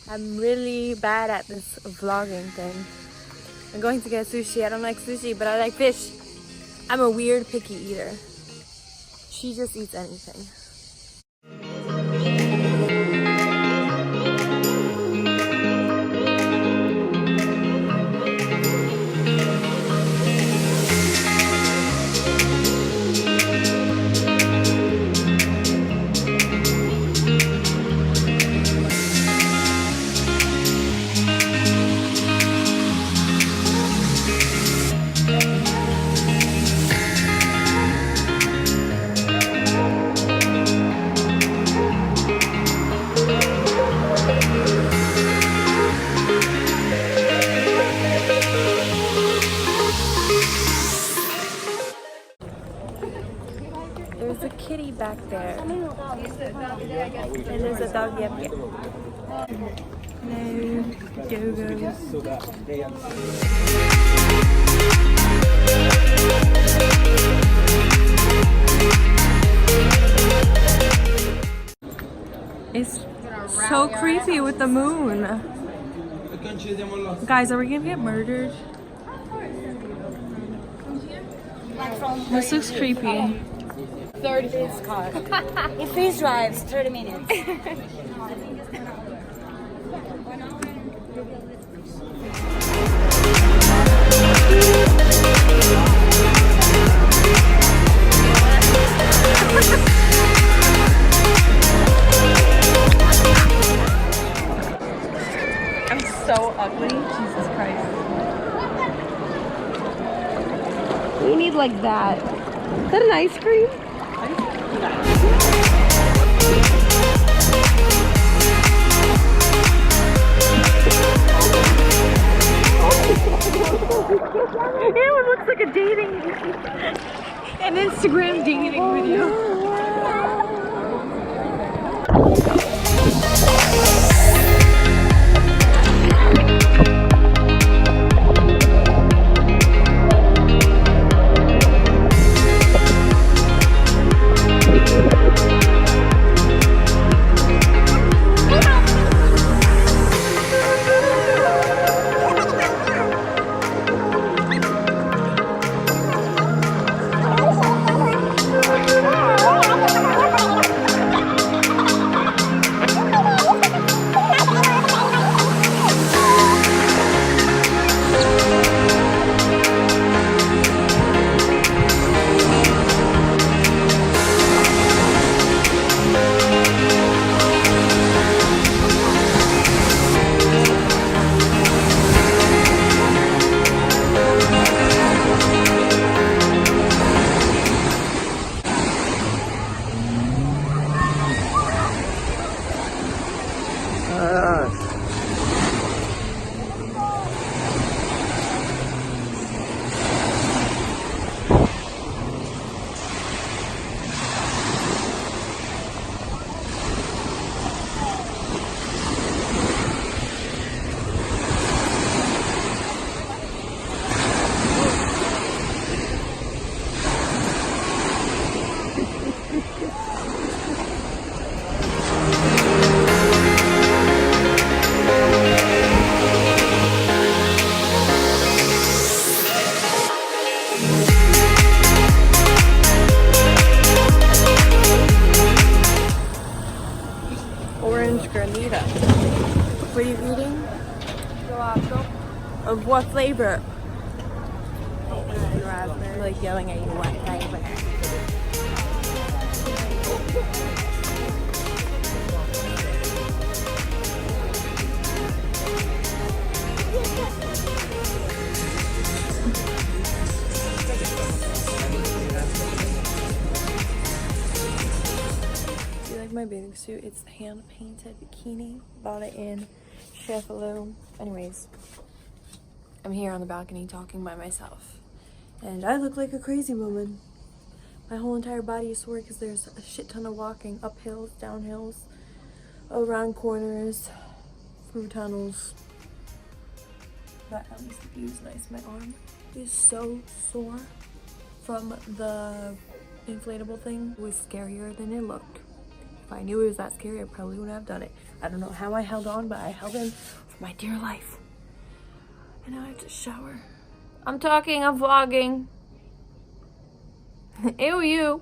I'm really bad at this vlogging thing. I'm going to get sushi. I don't like sushi, but I like fish. I'm a weird picky eater. She just eats anything. There's a kitty back there. And there's a doggy up here. Hello, dogos. It's so creepy with the moon. Guys, are we gonna get murdered? This looks creepy. 30 minutes car. It freeze drives 30 minutes. I'm so ugly. Jesus Christ. We need like that. Is that an ice cream? It looks like a dating an Instagram dating video. Orange granita. What are you eating? Gelato. Of what flavor? Raspberry. Like yelling at you what flavor. Do you like my bathing suit? It's hand painted bikini. Bought it in Sheffield. Anyways, I'm here on the balcony talking by myself. And I look like a crazy woman. My whole entire body is sore because there's a shit ton of walking up hills, down hills, around corners, through tunnels. But at least the view's nice. My arm is so sore from the inflatable thing. It was scarier than it looked. If I knew it was that scary, I probably wouldn't have done it. I don't know how I held on, but I held in for my dear life. And now I have to shower. I'm vlogging. Ew, you.